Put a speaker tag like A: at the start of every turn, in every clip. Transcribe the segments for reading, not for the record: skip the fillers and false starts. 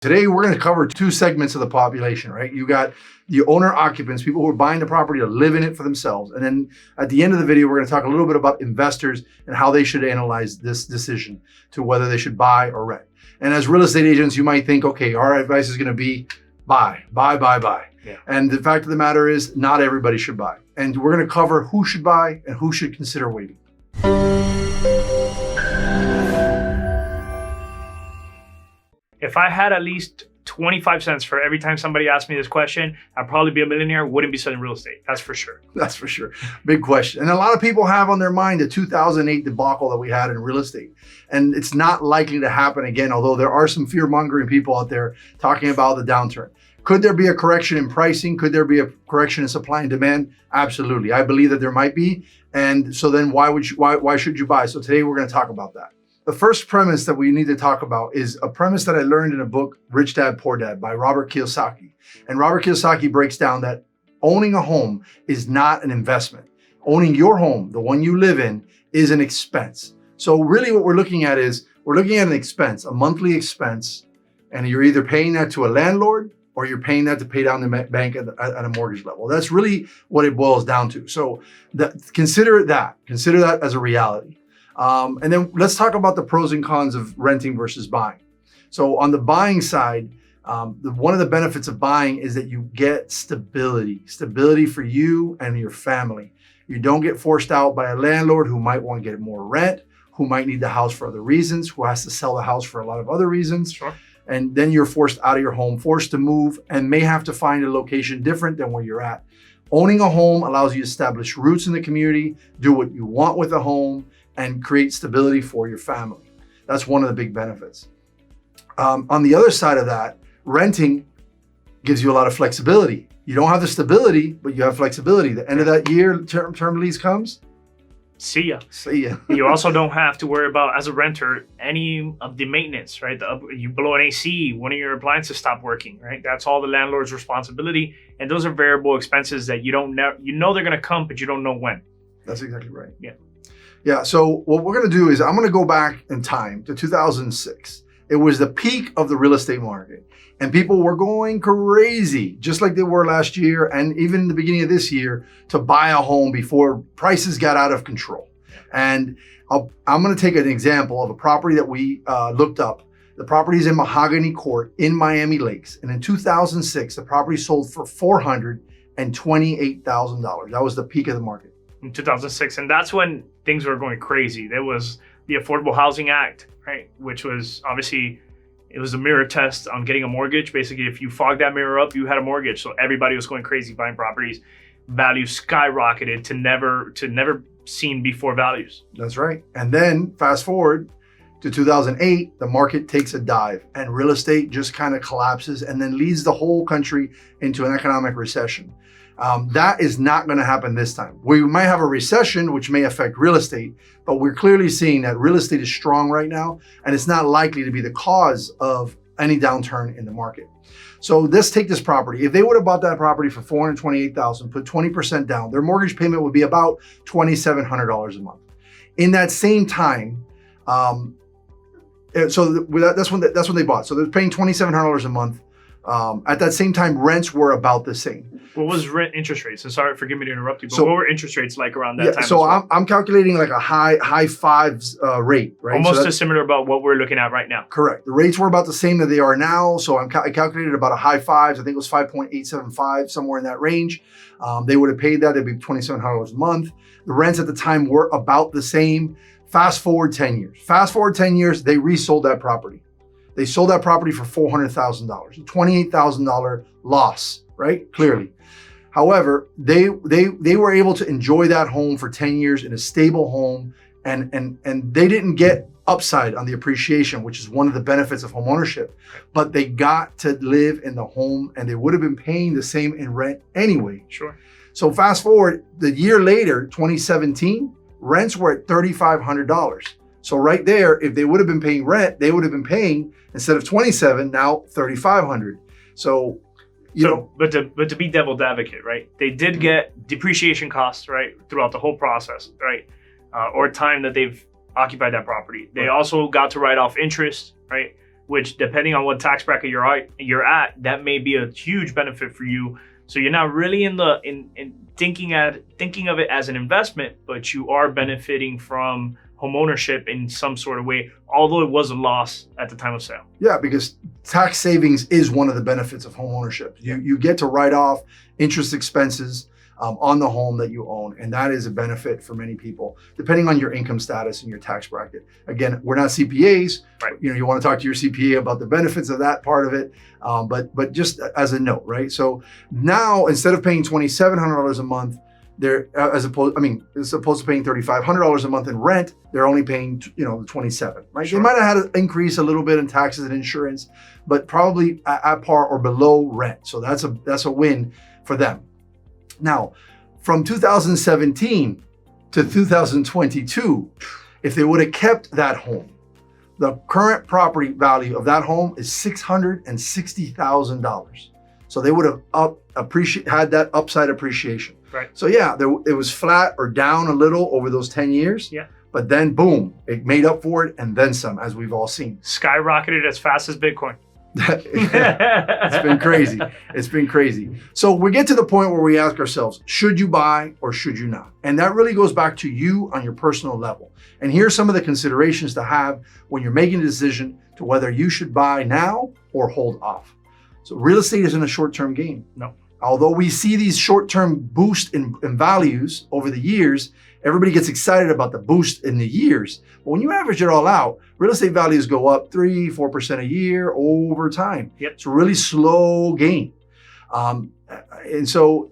A: Today, we're going to cover two segments of the population, right? You got the owner occupants, people who are buying the property to live in it for themselves. And then at the end of the video, we're going to talk a little bit about investors and how they should analyze this decision to whether they should buy or rent. And as real estate agents, you might think, okay, our advice is going to be buy. Yeah. And the fact of the matter is not everybody should buy. And we're going to cover who should buy and who should consider waiting.
B: If I had at least 25 cents for every time somebody asked me this question, I'd probably be a millionaire, wouldn't be selling real estate. That's for sure.
A: That's for sure. Big question. And a lot of people have on their mind the 2008 debacle that we had in real estate. And it's not likely to happen again, although there are some fear-mongering people out there talking about the downturn. Could there be a correction in pricing? Could there be a correction in supply and demand? Absolutely. I believe that there might be. And so then why should you buy? So today we're going to talk about that. The first premise that we need to talk about is a premise that I learned in a book, Rich Dad, Poor Dad by Robert Kiyosaki. And Robert Kiyosaki breaks down that owning a home is not an investment. Owning your home, the one you live in, is an expense. So really what we're looking at is, we're looking at an expense, a monthly expense, and you're either paying that to a landlord or you're paying that to pay down the bank at a mortgage level. That's really what it boils down to. So consider that as a reality. And then let's talk about the pros and cons of renting versus buying. So on the buying side, one of the benefits of buying is that you get stability for you and your family. You don't get forced out by a landlord who might want to get more rent, who might need the house for other reasons, who has to sell the house for a lot of other reasons.
B: Sure.
A: And then you're forced out of your home, forced to move, and may have to find a location different than where you're at. Owning a home allows you to establish roots in the community, do what you want with a home, and create stability for your family. That's one of the big benefits. On the other side of that, renting gives you a lot of flexibility. You don't have the stability, but you have flexibility. The end of that year, term lease comes.
B: See ya.
A: See ya.
B: You also don't have to worry about, as a renter, any of the maintenance, right? You blow an AC, one of your appliances stop working, right? That's all the landlord's responsibility. And those are variable expenses that you know they're going to come, but you don't know when.
A: That's exactly right.
B: Yeah.
A: Yeah, so what we're going to do is I'm going to go back in time to 2006. It was the peak of the real estate market, and people were going crazy, just like they were last year and even the beginning of this year, to buy a home before prices got out of control. And I'm going to take an example of a property that we looked up. The property is in Mahogany Court in Miami Lakes, and in 2006, the property sold for $428,000. That was the peak of the market.
B: In 2006, and that's when things were going crazy. There was the Affordable Housing Act, right? Which was obviously, it was a mirror test on getting a mortgage. Basically, if you fogged that mirror up, you had a mortgage. So everybody was going crazy buying properties. Values skyrocketed to never seen before values.
A: That's right. And then fast forward to 2008, the market takes a dive and real estate just kind of collapses and then leads the whole country into an economic recession. That is not going to happen this time. We might have a recession, which may affect real estate, but we're clearly seeing that real estate is strong right now, and it's not likely to be the cause of any downturn in the market. So let's take this property. If they would have bought that property for $428,000, put 20% down, their mortgage payment would be about $2,700 a month. In that same time, that's when they bought. So they're paying $2,700 a month. At that same time, rents were about the same.
B: What was rent interest rates? And sorry, forgive me to interrupt you, but what were interest rates like around that time?
A: So I'm calculating like a high fives rate, right?
B: Almost as similar about what we're looking at right now.
A: Correct. The rates were about the same that they are now. So I calculated about a high fives. I think it was 5.875, somewhere in that range. They would have paid that. It'd be $2,700 a month. The rents at the time were about the same. Fast forward 10 years. They resold that property. They sold that property for $400,000, a $28,000 loss, right? Clearly. However, they were able to enjoy that home for 10 years in a stable home, and they didn't get upside on the appreciation, which is one of the benefits of home ownership, but they got to live in the home and they would have been paying the same in rent anyway.
B: Sure.
A: So fast forward, the year later, 2017, rents were at $3,500. So right there, if they would have been paying rent, they would have been paying, instead of $2,700, now $3,500. So,
B: but to be devil's advocate, right? They did get depreciation costs, right, throughout the whole process, right, or time that they've occupied that property. They also got to write off interest, right? which depending on what tax bracket you're at, that may be a huge benefit for you. So you're not really in thinking of it as an investment, but you are benefiting from home ownership in some sort of way, although it was a loss at the time of sale.
A: Yeah, because tax savings is one of the benefits of home ownership. You get to write off interest expenses on the home that you own, and that is a benefit for many people, depending on your income status and your tax bracket. Again, we're not CPAs.
B: Right.
A: You want to talk to your CPA about the benefits of that part of it, but just as a note, right? So now instead of paying $2,700 a month, they're as opposed to paying $3,500 a month in rent, they're only paying $27, right?
B: Sure.
A: They might have had to increase a little bit in taxes and insurance, but probably at par or below rent. So that's a win for them. Now, from 2017 to 2022, if they would have kept that home, the current property value of that home is $660,000. So they would have had that upside appreciation.
B: Right.
A: So yeah, it was flat or down a little over those 10 years.
B: Yeah.
A: But then boom, it made up for it and then some, as we've all seen.
B: Skyrocketed as fast as Bitcoin.
A: It's been crazy. It's been crazy. So we get to the point where we ask ourselves, should you buy or should you not? And that really goes back to you on your personal level. And here's some of the considerations to have when you're making a decision to whether you should buy now or hold off. So real estate isn't a short-term game.
B: No.
A: Although we see these short-term boosts in values over the years, everybody gets excited about the boost in the years. But when you average it all out, real estate values go up 3-4% a year over time.
B: Yep.
A: It's a really slow gain. And so,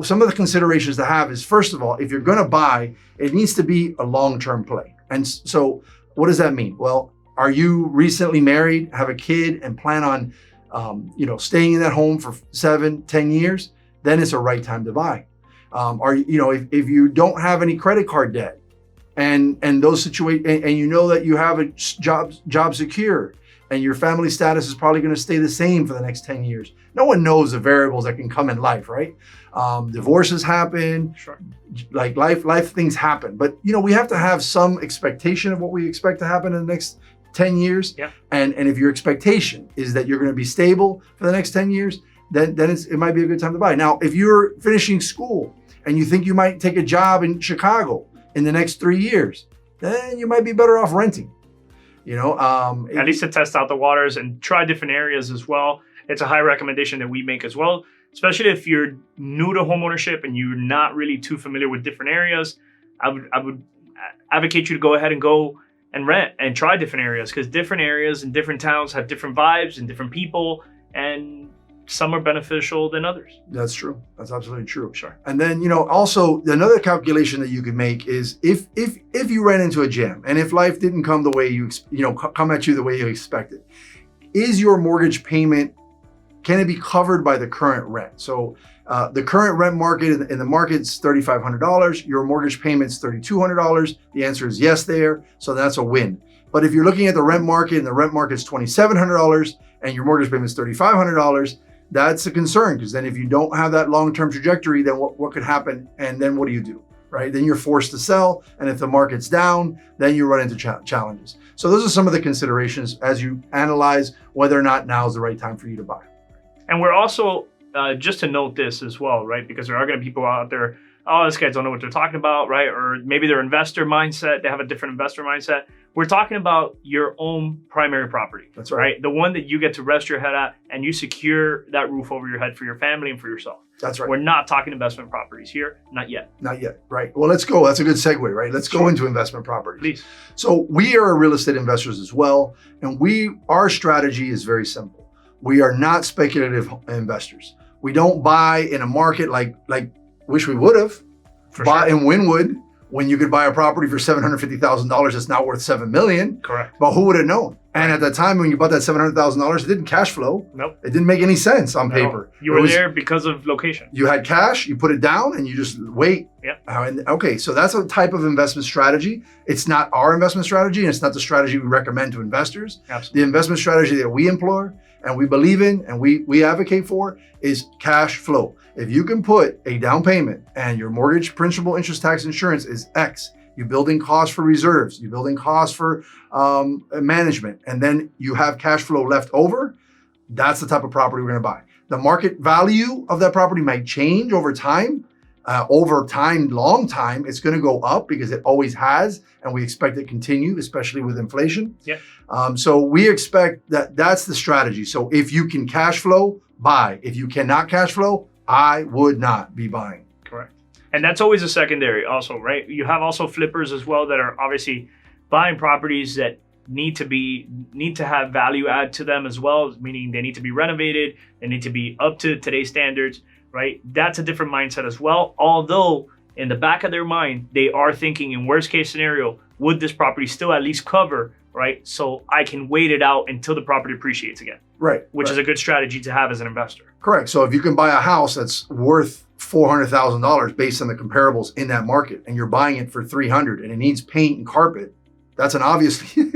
A: some of the considerations to have is, first of all, if you're going to buy, it needs to be a long-term play. And so what does that mean? Well, are you recently married, have a kid, and plan on staying in that home for 7-10 years? Then it's a right time to buy. If you don't have any credit card debt and those situations, and you know that you have a job secure and your family status is probably going to stay the same for the next 10 years. No one knows the variables that can come in life, right? Divorces happen,
B: Sure.
A: Like life things happen. But we have to have some expectation of what we expect to happen in the next 10 years.
B: Yeah.
A: And if your expectation is that you're going to be stable for the next 10 years, then it might be a good time to buy. Now, if you're finishing school and you think you might take a job in Chicago in the next 3 years, then you might be better off renting.
B: At least to test out the waters and try different areas as well. It's a high recommendation that we make as well, especially if you're new to homeownership and you're not really too familiar with different areas. I would advocate you to go ahead and go and rent and try different areas, because different areas and different towns have different vibes and different people, and some are beneficial than others.
A: That's true. That's absolutely true.
B: Sure.
A: And then, also another calculation that you could make is if you ran into a jam and if life didn't come the way come at you the way you expected, is your mortgage payment, can it be covered by the current rent? So the current rent market in the market's $3,500. Your mortgage payment's $3,200. The answer is yes there. So that's a win. But if you're looking at the rent market and the rent market's $2,700 and your mortgage payment's $3,500, that's a concern, because then if you don't have that long-term trajectory, then what could happen? And then what do you do, right? Then you're forced to sell. And if the market's down, then you run into challenges. So those are some of the considerations as you analyze whether or not now is the right time for you to buy.
B: And we're also, just to note this as well, right? Because there are going to be people out there, oh, this guy don't know what they're talking about, right? Or maybe their investor mindset, they have a different investor mindset. We're talking about your own primary property.
A: That's right.
B: The one that you get to rest your head at and you secure that roof over your head for your family and for yourself.
A: That's right.
B: We're not talking investment properties here. Not yet.
A: Not yet. Right. Well, let's go. That's a good segue, right? Let's go into investment properties.
B: Please.
A: So we are real estate investors as well. And our strategy is very simple. We are not speculative investors. We don't buy in a market like wish we would have. Buy in Wynwood when you could buy a property for $750,000 that's not worth $7 million.
B: Correct.
A: But who would have known? And at that time when you bought that $700,000, it didn't cash flow.
B: Nope.
A: It didn't make any sense on paper.
B: You were there because of location.
A: You had cash, you put it down, and you just wait.
B: Yep.
A: Okay, so that's a type of investment strategy. It's not our investment strategy, and it's not the strategy we recommend to investors.
B: Absolutely.
A: The investment strategy that we employ and we believe in and we advocate for is cash flow. If you can put a down payment and your mortgage, principal, interest, tax, insurance is X, You build in costs for reserves. You build in costs for management. And then you have cash flow left over. That's the type of property we're going to buy. The market value of that property might change over time. Long time, it's going to go up because it always has, and we expect it to continue, especially with inflation.
B: Yeah.
A: So we expect that's the strategy. So if you can cash flow, buy. If you cannot cash flow, I would not be buying.
B: Correct. And that's always a secondary also, right? You have also flippers as well that are obviously buying properties that need to have value add to them as well, meaning they need to be renovated, they need to be up to today's standards, right? That's a different mindset as well. Although in the back of their mind, they are thinking in worst case scenario, would this property still at least cover, right? So I can wait it out until the property appreciates again.
A: Right.
B: Which is a good strategy to have as an investor.
A: Correct. So if you can buy a house that's worth $400,000 based on the comparables in that market, and you're buying it for $300,000 and it needs paint and carpet, that's an obviously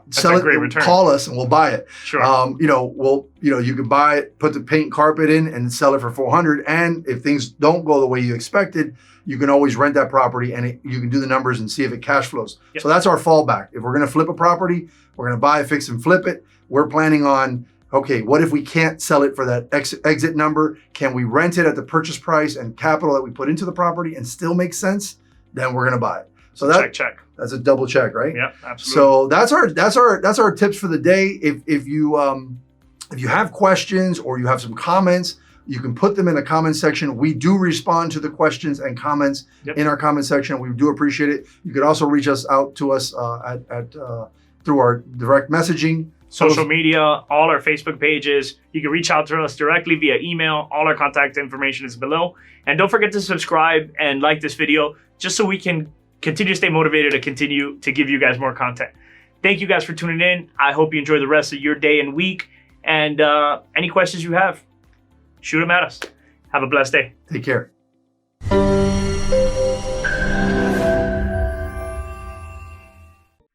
A: sell
B: a great
A: it.
B: return.
A: Call us and we'll buy it.
B: Sure.
A: You can buy it, put the paint and carpet in, and sell it for $400,000. And if things don't go the way you expected, you can always rent that property, and you can do the numbers and see if it cash flows. Yep. So that's our fallback. If we're going to flip a property, we're going to buy, fix, and flip it. We're planning on, okay, what if we can't sell it for that exit number? Can we rent it at the purchase price and capital that we put into the property and still make sense? Then we're going to buy it. So
B: check.
A: That's a double check, right?
B: Yeah, absolutely.
A: So that's our tips for the day. If you have questions or you have some comments, you can put them in the comment section. We do respond to the questions and comments in our comment section. We do appreciate it. You could also reach out to us through our direct messaging.
B: Social media, all our Facebook pages. You can reach out to us directly via email. All our contact information is below. And don't forget to subscribe and like this video just so we can continue to stay motivated to continue to give you guys more content. Thank you guys for tuning in. I hope you enjoy the rest of your day and week. And any questions you have, shoot them at us. Have a blessed day.
A: Take care.